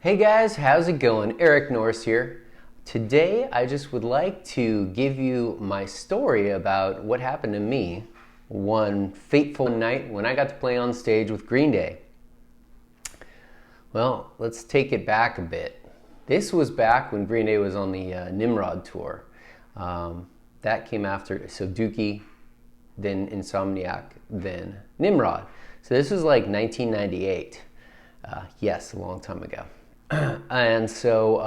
Hey guys, how's it going? Eric Norris here. Today I just would like to give you my story about what happened to me one fateful night when I got to play on stage with Green Day. Well, let's take it back a bit. This was back when Green Day was on the Nimrod Tour. That came after, so Dookie, then Insomniac, then Nimrod. So this was like 1998. Yes, a long time ago. And so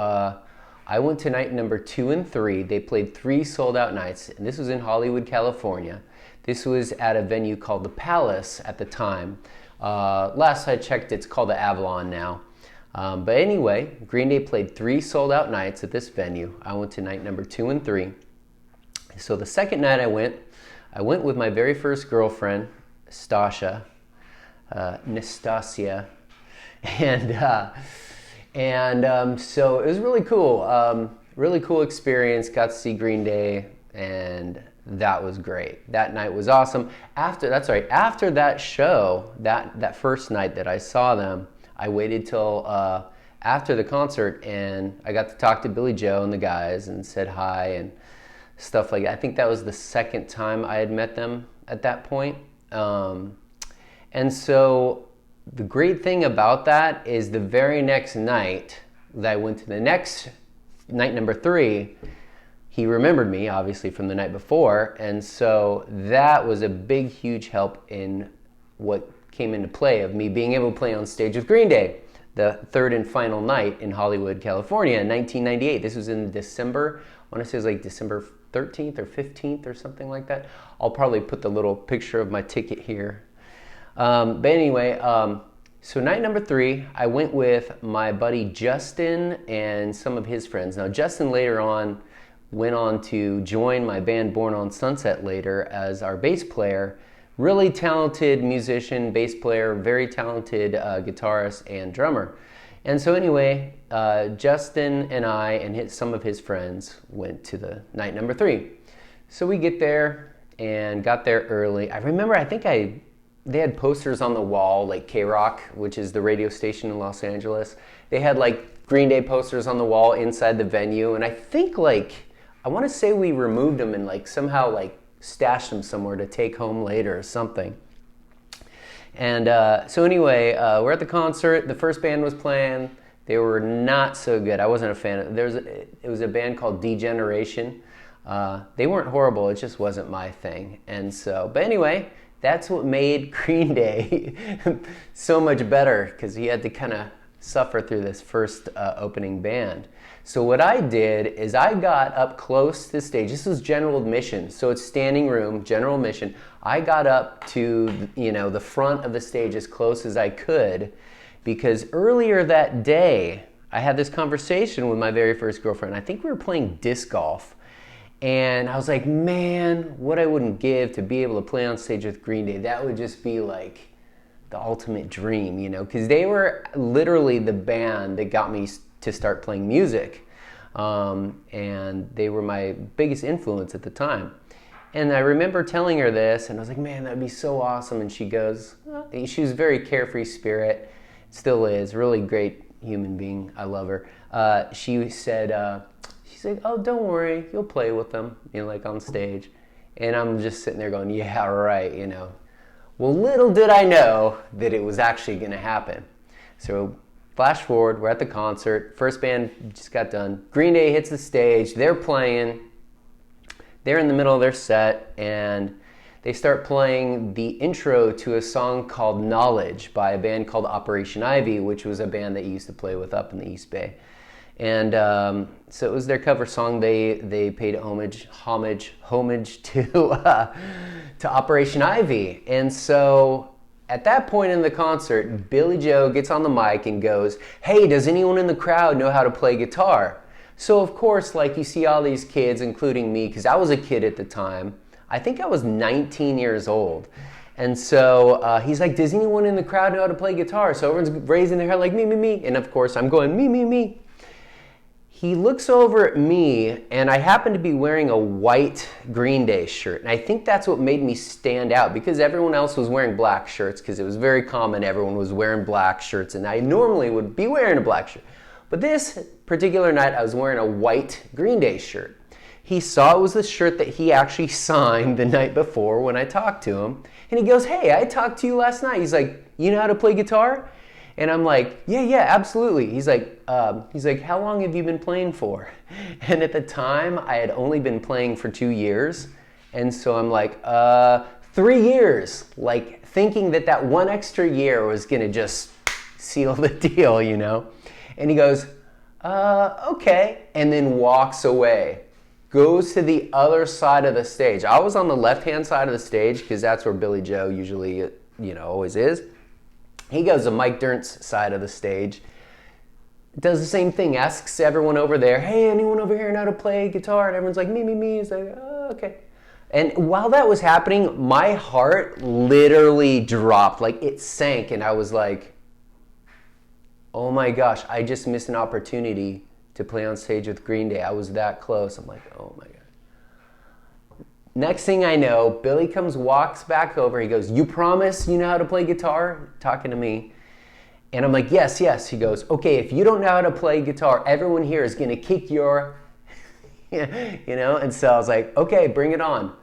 I went to night number 2 and 3. They played 3 sold-out nights, and this was in Hollywood, California. This was at a venue called the Palace at the time. Last I checked, it's called the Avalon now. But anyway, Green Day played 3 sold-out nights at this venue. I went to night number 2 and 3. So the second night I went with my very first girlfriend, Nastasia, and so it was really cool experience. Got to see Green Day, and that was great. That night was awesome. After that show, that first night that I saw them, I waited till after the concert, and I got to talk to Billy Joe and the guys and said hi and stuff like that. I think that was the second time I had met them at that point. And so the great thing about that is the very next night that I went to the next night number 3, he remembered me obviously from the night before, and so that was a big, huge help in what came into play of me being able to play on stage with Green Day, the third and final night in Hollywood, California in 1998. This was in December. I want to say it was like December 13th or 15th or something like that. I'll probably put the little picture of my ticket here. But anyway, so night number 3, I went with my buddy Justin and some of his friends. Now, Justin later on went on to join my band Born on Sunset later as our bass player. Really talented musician, bass player, very talented guitarist and drummer. And so anyway, Justin and I and some of his friends went to the night number 3. So we get there and got there early. I remember, they had posters on the wall, like K-Rock, which is the radio station in Los Angeles. They had like Green Day posters on the wall inside the venue, and I think I want to say we removed them and somehow stashed them somewhere to take home later or something. And so anyway, we're at the concert. The first band was playing. They were not so good. I wasn't a fan of it. It was a band called Degeneration. They weren't horrible. It just wasn't my thing. And so, but anyway, that's what made Green Day so much better, because he had to kind of suffer through this first opening band. So what I did is I got up close to the stage. This was general admission, so it's standing room, general admission. I got up to the front of the stage as close as I could, because earlier that day I had this conversation with my very first girlfriend. I think we were playing disc golf. And I was like, man, what I wouldn't give to be able to play on stage with Green Day. That would just be like the ultimate dream, because they were literally the band that got me to start playing music. And they were my biggest influence at the time. And I remember telling her this, and I was like, man, that'd be so awesome. And she goes, she was a very carefree spirit, still is, really great human being. I love her. She said, she's like, oh, don't worry, you'll play with them, on stage. And I'm just sitting there going, yeah, right, Well, little did I know that it was actually going to happen. So flash forward, we're at the concert. First band just got done. Green Day hits the stage. They're playing. They're in the middle of their set, and they start playing the intro to a song called Knowledge by a band called Operation Ivy, which was a band that used to play with up in the East Bay. And so it was their cover song. They paid homage to Operation Ivy. And so at that point in the concert, Billy Joe gets on the mic and goes, hey, does anyone in the crowd know how to play guitar? So of course, you see all these kids, including me, because I was a kid at the time. I think I was 19 years old. And so he's like, does anyone in the crowd know how to play guitar? So everyone's raising their hand like, me. And of course, I'm going, me. He looks over at me, and I happen to be wearing a white Green Day shirt. And I think that's what made me stand out, because everyone else was wearing black shirts, because it was very common everyone was wearing black shirts, and I normally would be wearing a black shirt. But this particular night, I was wearing a white Green Day shirt. He saw it was the shirt that he actually signed the night before when I talked to him. And he goes, hey, I talked to you last night. He's like, you know how to play guitar? And I'm like, yeah, absolutely. He's like, how long have you been playing for? And at the time, I had only been playing for 2 years. And so I'm like, 3 years. Like thinking that one extra year was gonna just seal the deal, you know? And he goes, okay. And then walks away. Goes to the other side of the stage. I was on the left-hand side of the stage because that's where Billy Joe usually, always is. He goes to Mike Dirnt's side of the stage. Does the same thing. Asks everyone over there, hey, anyone over here know how to play guitar? And everyone's like, me. He's like, oh, okay. And while that was happening, my heart literally dropped. Like it sank. And I was like, oh my gosh, I just missed an opportunity to play on stage with Green Day. I was that close. I'm like, oh my God. Next thing I know, Billy walks back over. He goes, you promise you know how to play guitar? Talking to me. And I'm like, yes. He goes, okay, if you don't know how to play guitar, everyone here is going to kick your, And so I was like, okay, bring it on.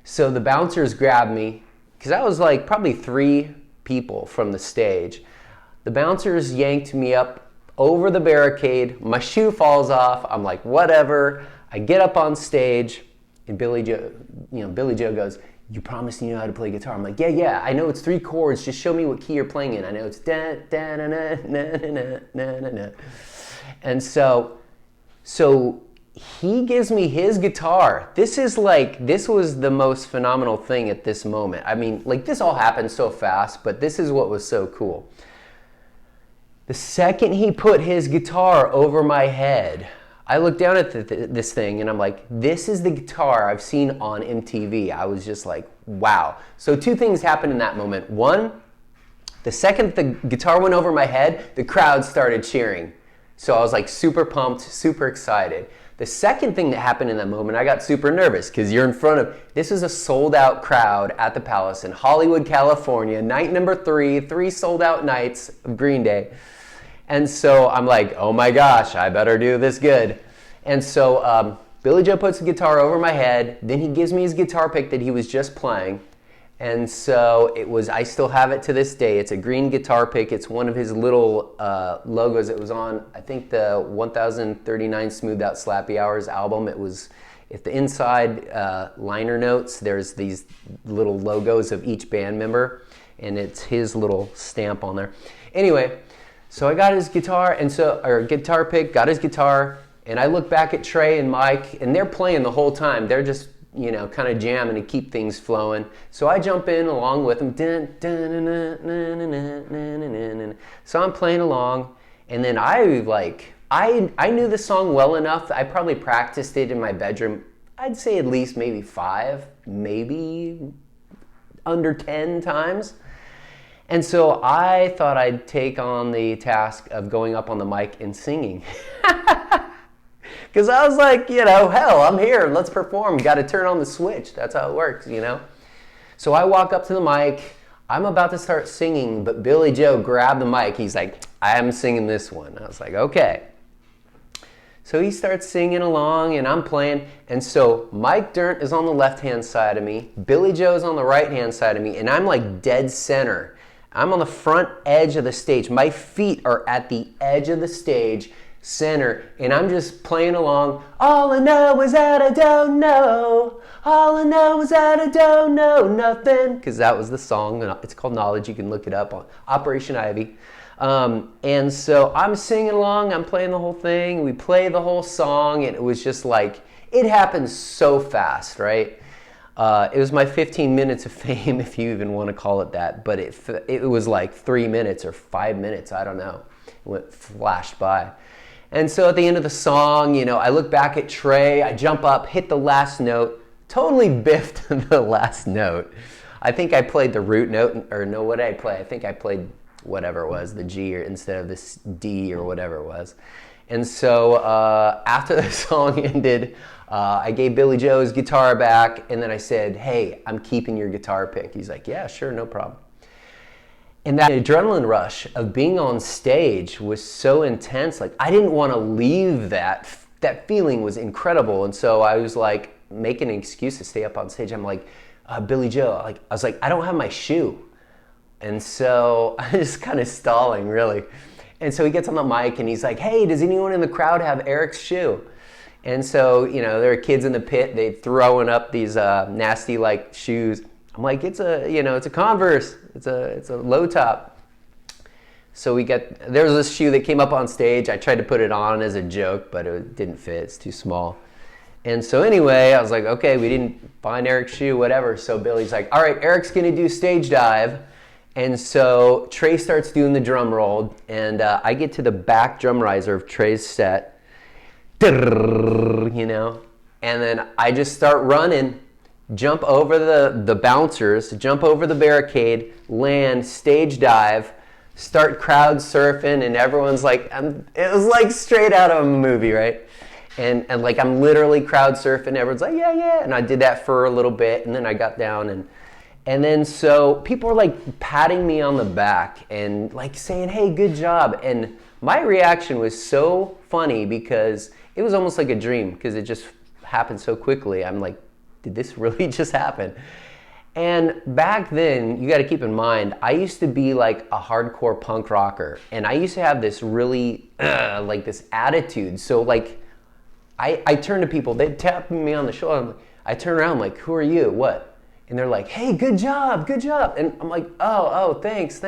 So the bouncers grabbed me, because I was like probably 3 people from the stage. The bouncers yanked me up over the barricade. My shoe falls off. I'm like, whatever. I get up on stage, and Billy Joe goes, you promise you know how to play guitar? I'm like, yeah. I know it's 3 chords. Just show me what key you're playing in. I know it's da da na na na na na na. And so he gives me his guitar. This was the most phenomenal thing at this moment. I mean, like this all happened so fast, but this is what was so cool. The second he put his guitar over my head, I looked down at this thing and I'm like, this is the guitar I've seen on MTV. I was just like, wow. So 2 things happened in that moment. One, the second the guitar went over my head, the crowd started cheering. So I was like super pumped, super excited. The second thing that happened in that moment, I got super nervous because you're in front of, this is a sold out crowd at the Palace in Hollywood, California, night number 3 sold out nights of Green Day. And so I'm like, oh my gosh, I better do this good. And so Billy Joe puts the guitar over my head. Then he gives me his guitar pick that he was just playing. And so I still have it to this day. It's a green guitar pick. It's one of his little logos. It was on, I think, the 1039 Smoothed Out Slappy Hours album. It was, if the inside liner notes, there's these little logos of each band member. And it's his little stamp on there. Anyway. So I got his guitar, guitar pick, got his guitar, and I look back at Trey and Mike, and they're playing the whole time. They're just, kind of jamming to keep things flowing. So I jump in along with them. So I'm playing along, and then I knew the song well enough. I probably practiced it in my bedroom. I'd say at least maybe 5, maybe under 10 times. And so I thought I'd take on the task of going up on the mic and singing. Because I was like, hell, I'm here. Let's perform. Got to turn on the switch. That's how it works, So I walk up to the mic. I'm about to start singing, but Billy Joe grabbed the mic. He's like, I'm singing this one. I was like, okay. So he starts singing along, and I'm playing. And so Mike Dirnt is on the left-hand side of me. Billy Joe's on the right-hand side of me. And I'm like dead center. I'm on the front edge of the stage. My feet are at the edge of the stage, center, and I'm just playing along. All I know is that I don't know. All I know is that I don't know nothing. Because that was the song. It's called Knowledge. You can look it up on Operation Ivy. And so I'm singing along. I'm playing the whole thing. We play the whole song, and it was just like, it happened so fast, right? It was my 15 minutes of fame, if you even want to call it that, but it was like 3 minutes or 5 minutes, I don't know. It flashed by. And so at the end of the song, I look back at Trey, I jump up, hit the last note, totally biffed the last note. I think I played the root note, or no, what did I play? I think I played whatever it was, the G instead of this D or whatever it was. And so after the song ended, I gave Billy Joe his guitar back, and then I said, hey, I'm keeping your guitar pick. He's like, yeah, sure, no problem. And that adrenaline rush of being on stage was so intense. Like, I didn't want to leave that. That feeling was incredible. And so I was like making an excuse to stay up on stage. I'm like, Billy Joe, I was like, I don't have my shoe. And so I was just kind of stalling, really. And so he gets on the mic and he's like, hey, does anyone in the crowd have Eric's shoe? And so, you know, there are kids in the pit, they throwing up these nasty like shoes. I'm like, it's a Converse. It's a low top. So there's this shoe that came up on stage. I tried to put it on as a joke, but it didn't fit. It's too small. And so anyway, I was like, okay, we didn't find Eric's shoe, whatever. So Billy's like, all right, Eric's gonna do stage dive. And so Trey starts doing the drum roll, and I get to the back drum riser of Trey's set, you know, and then I just start running, jump over the bouncers, jump over the barricade, land, stage dive, start crowd surfing, and everyone's like, it was like straight out of a movie, right? And like I'm literally crowd surfing, everyone's like, yeah, yeah, and I did that for a little bit, and then I got down, and then so people were like patting me on the back and like saying, hey, good job. And my reaction was so funny because it was almost like a dream because it just happened so quickly. I'm like, did this really just happen? And back then, you got to keep in mind, I used to be like a hardcore punk rocker. And I used to have this really, like this attitude. So like, I turn to people, they'd tap me on the shoulder. I turn around, I'm like, who are you? What? And they're like, hey, good job, good job. And I'm like, oh, thanks.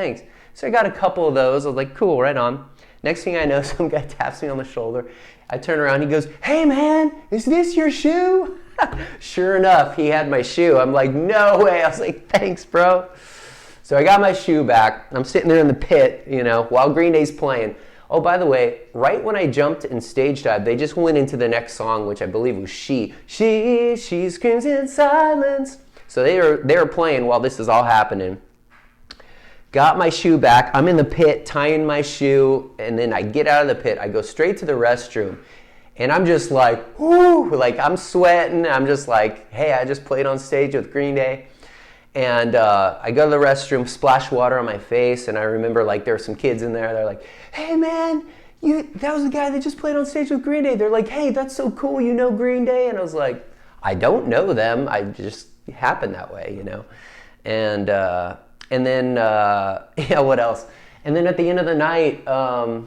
So I got a couple of those. I was like, cool, right on. Next thing I know, some guy taps me on the shoulder. I turn around, he goes, hey man, is this your shoe? Sure enough, he had my shoe. I'm like, no way. I was like, thanks, bro. So I got my shoe back. I'm sitting there in the pit, you know, while Green Day's playing. Oh, by the way, right when I jumped and stage dived, they just went into the next song, which I believe was She Screams in Silence. So they were playing while this is all happening. Got my shoe back. I'm in the pit tying my shoe, and then I get out of the pit. I go straight to the restroom, and I'm just like, whoo, like I'm sweating. I'm just like, hey, I just played on stage with Green Day. And I go to the restroom, splash water on my face, and I remember like there were some kids in there. They're like, hey man, that was the guy that just played on stage with Green Day. They're like, hey, that's so cool. You know Green Day? And I was like, I don't know them. I just happened that way, you know. And then yeah, what else? And then at the end of the night, I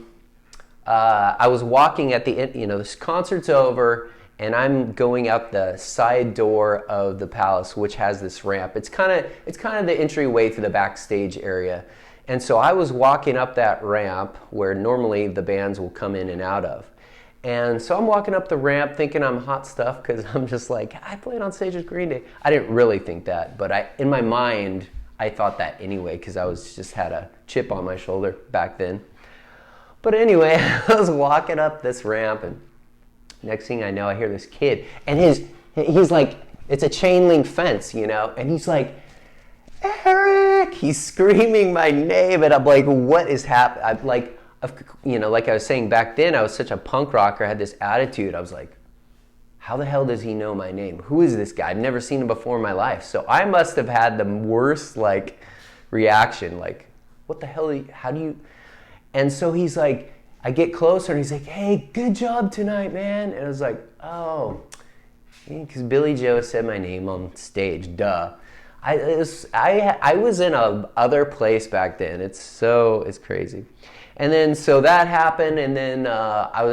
was walking at the end, you know, this concert's over, and I'm going out the side door of the Palace, which has this ramp. It's kind of the entryway to the backstage area. And so I was walking up that ramp where normally the bands will come in and out of. And so I'm walking up the ramp thinking I'm hot stuff because I'm just like, I played on stage with Green Day. I didn't really think that, but in my mind, I thought that anyway because I just had a chip on my shoulder back then. But anyway, I was walking up this ramp, and next thing I know, I hear this kid, and he's like, it's a chain link fence, you know, and he's like, Eric! He's screaming my name, and I'm like, what is happening? I'm like, you know, like I was saying back then, I was such a punk rocker, I had this attitude. I was like, how the hell does he know my name? Who is this guy? I've never seen him before in my life. So I must have had the worst like reaction, like, what the hell, how do you? And so he's like, I get closer and he's like, hey, good job tonight, man. And I was like, oh, because Billy Joe said my name on stage, duh. I was in a other place back then. It's crazy. And then so that happened, and then I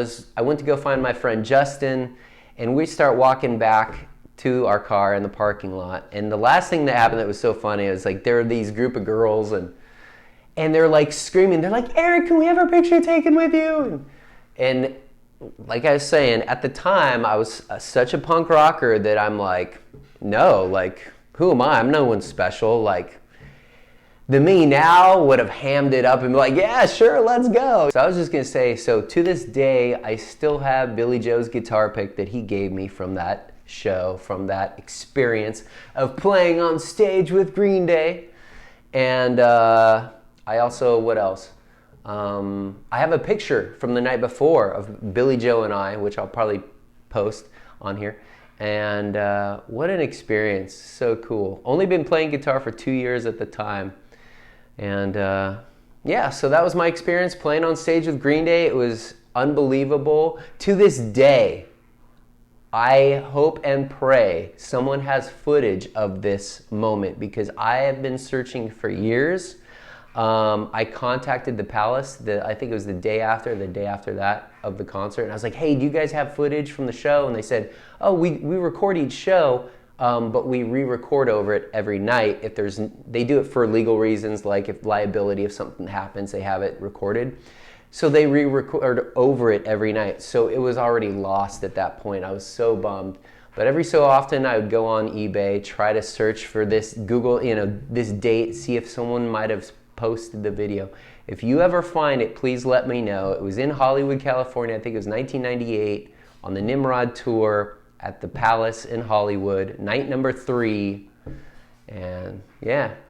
went to go find my friend Justin, and we start walking back to our car in the parking lot. And the last thing that happened that was so funny was like there were these group of girls, and they're like screaming. They're like, Eric, can we have our picture taken with you? And like I was saying, at the time I was such a punk rocker that I'm like, no, like, who am I? I'm no one special. Like, the me now would have hammed it up and be like, yeah, sure, let's go. So I was just gonna say, so to this day, I still have Billy Joe's guitar pick that he gave me from that show, from that experience of playing on stage with Green Day. And I also, what else? I have a picture from the night before of Billy Joe and I, which I'll probably post on here. And what an experience, so cool. Only been playing guitar for 2 years at the time. And yeah, so that was my experience playing on stage with Green Day. It was unbelievable. To this day, I hope and pray someone has footage of this moment, because I have been searching for years. I contacted the Palace, I think it was the day after that of the concert, and I was like, hey, do you guys have footage from the show? And they said, oh, we record each show, but we re-record over it every night. They do it for legal reasons, like if liability, if something happens, they have it recorded. So they re-record over it every night. So it was already lost at that point. I was so bummed. But every so often I would go on eBay, try to search for this, Google, this date, see if someone might have posted the video. If you ever find it, please let me know. It was in Hollywood, California. I think it was 1998 on the Nimrod Tour at the Palace in Hollywood, night number 3. And yeah,